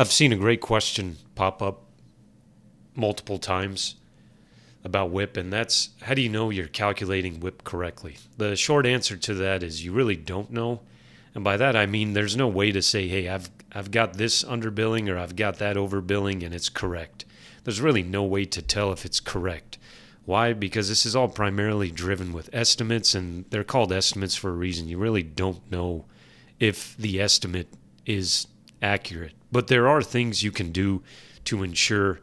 I've seen a great question pop up multiple times about WIP, and that's how do you know you're calculating WIP correctly? The short answer to that is you really don't know. And by that I mean there's no way to say, hey, I've got this underbilling or I've got that overbilling and it's correct. There's really no way to tell if it's correct. Why? Because this is all primarily driven with estimates, and they're called estimates for a reason. You really don't know if the estimate is accurate. But there are things you can do to ensure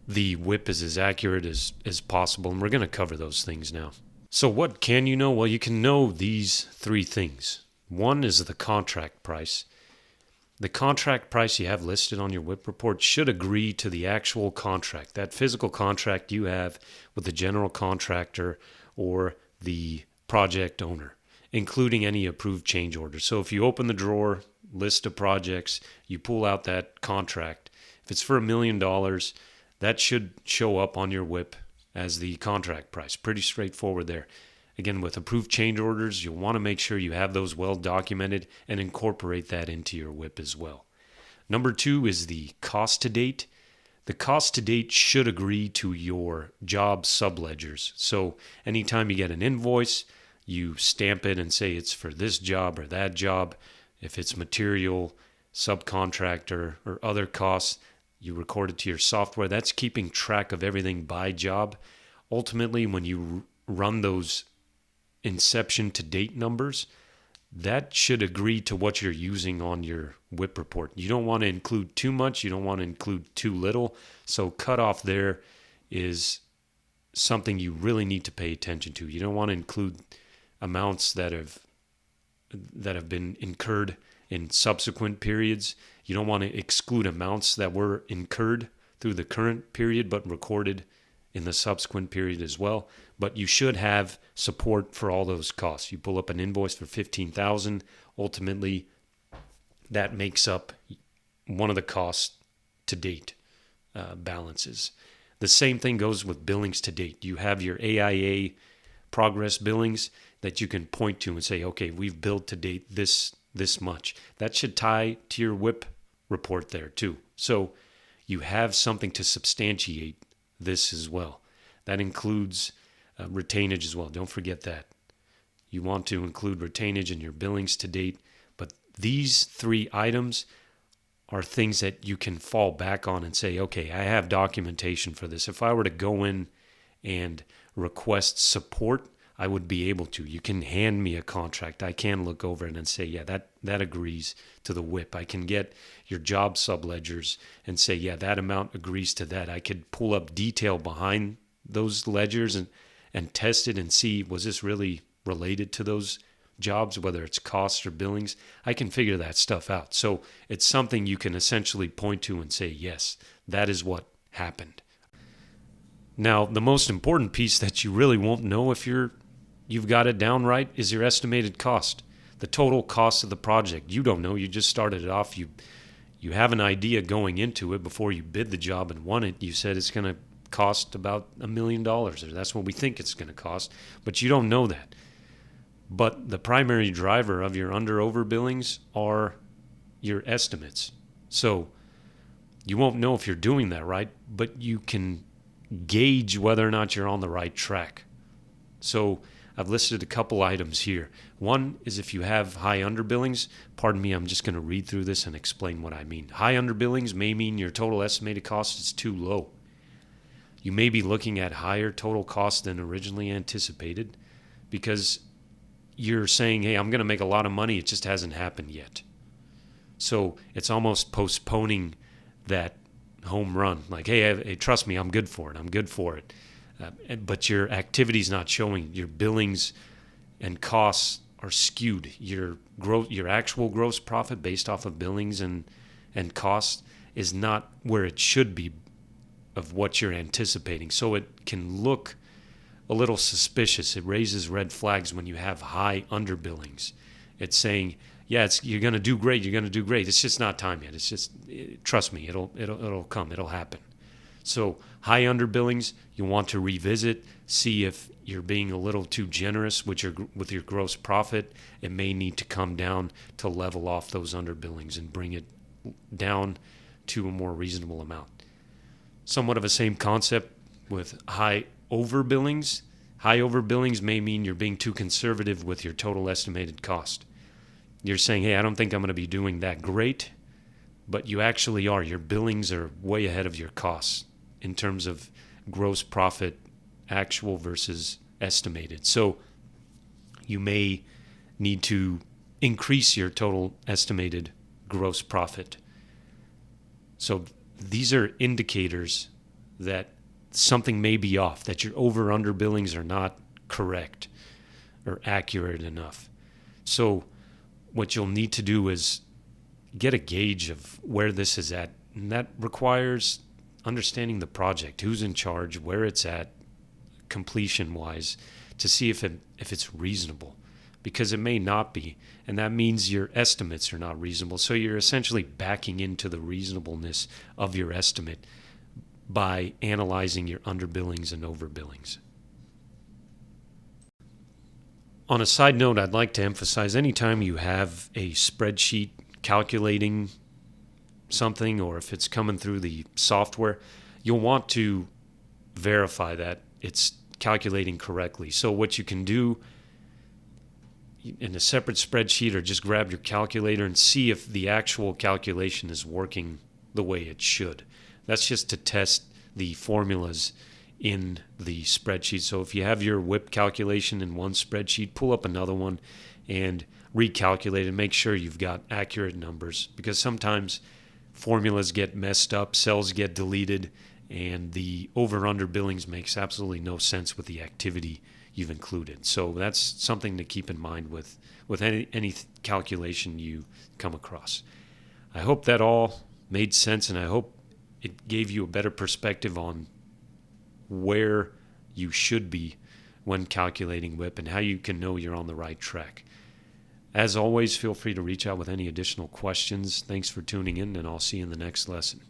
the WIP is as accurate as possible, and we're going to cover those things now. So what can you know? Well, you can know these three things. One is the contract price. The contract price you have listed on your WIP report should agree to the actual contract, that physical contract you have with the general contractor or the project owner, including any approved change orders. So if you open the drawer, list of projects, you pull out that contract. If it's for $1 million, that should show up on your WIP as the contract price. Pretty straightforward there. Again, with approved change orders, you'll want to make sure you have those well documented and incorporate that into your WIP as well. Number two is the cost to date. The cost to date should agree to your job subledgers. So anytime you get an invoice, you stamp it and say it's for this job or that job. If it's material, subcontractor, or other costs, you record it to your software. That's keeping track of everything by job. Ultimately, when you run those inception to date numbers, that should agree to what you're using on your WIP report. You don't want to include too much. You don't want to include too little. So cutoff there is something you really need to pay attention to. You don't want to include amounts that have been incurred in subsequent periods. You don't want to exclude amounts that were incurred through the current period but recorded in the subsequent period as well. But you should have support for all those costs. You pull up an invoice for $15,000, ultimately that makes up one of the costs to date balances. The same thing goes with billings to date. You have your AIA progress billings that you can point to and say, okay, we've billed to date this much. That should tie to your WIP report there too. So you have something to substantiate this as well. That includes retainage as well. Don't forget that. You want to include retainage in your billings to date, but these three items are things that you can fall back on and say, okay, I have documentation for this. If I were to go in and request support, I would be able to. You can hand me a contract. I can look over it and say, yeah, that agrees to the WIP. I can get your job subledgers and say, yeah, that amount agrees to that. I could pull up detail behind those ledgers and test it and see, was this really related to those jobs, whether it's costs or billings? I can figure that stuff out. So it's something you can essentially point to and say, yes, that is what happened. Now, the most important piece that you really won't know if you've got it down right is your estimated cost. The total cost of the project. You don't know. You just started it off. You have an idea going into it before you bid the job and won it. You said it's going to cost about $1 million, or that's what we think it's going to cost, but you don't know that. But the primary driver of your under-over billings are your estimates. So you won't know if you're doing that right, but you can gauge whether or not you're on the right track. So I've listed a couple items here. One is if you have high underbillings. Pardon me, I'm just going to read through this and explain what I mean. High underbillings may mean your total estimated cost is too low. You may be looking at higher total cost than originally anticipated because you're saying, hey, I'm going to make a lot of money. It just hasn't happened yet. So it's almost postponing that home run. Like, hey, trust me, I'm good for it. But your activity's not showing. Your billings and costs are skewed. Your actual gross profit based off of billings and costs is not where it should be of what you're anticipating. So it can look a little suspicious. It raises red flags when you have high underbillings. It's saying, yeah, you're going to do great. You're going to do great. It's just not time yet. It's just, trust me, it'll come. It'll happen. So high underbillings, you want to revisit, see if you're being a little too generous with your gross profit. It may need to come down to level off those underbillings and bring it down to a more reasonable amount. Somewhat of the same concept with high overbillings. High overbillings may mean you're being too conservative with your total estimated cost. You're saying, hey, I don't think I'm going to be doing that great, but you actually are. Your billings are way ahead of your costs in terms of gross profit, actual versus estimated. So you may need to increase your total estimated gross profit. So these are indicators that something may be off, that your over under billings are not correct or accurate enough. So what you'll need to do is get a gauge of where this is at, and that requires understanding the project, who's in charge, where it's at completion wise, to see if it's reasonable, because it may not be, and that means your estimates are not reasonable. So you're essentially backing into the reasonableness of your estimate by analyzing your underbillings and overbillings. On a side note, I'd like to emphasize anytime you have a spreadsheet calculating something, or if it's coming through the software, you'll want to verify that it's calculating correctly. So what you can do in a separate spreadsheet, or just grab your calculator and see if the actual calculation is working the way it should. That's just to test the formulas in the spreadsheet. So if you have your WIP calculation in one spreadsheet, pull up another one and recalculate and make sure you've got accurate numbers, because sometimes formulas get messed up, cells get deleted, and the over-under billings makes absolutely no sense with the activity you've included. So that's something to keep in mind with any calculation you come across. I hope that all made sense, and I hope it gave you a better perspective on where you should be when calculating WIP and how you can know you're on the right track. As always, feel free to reach out with any additional questions. Thanks for tuning in, and I'll see you in the next lesson.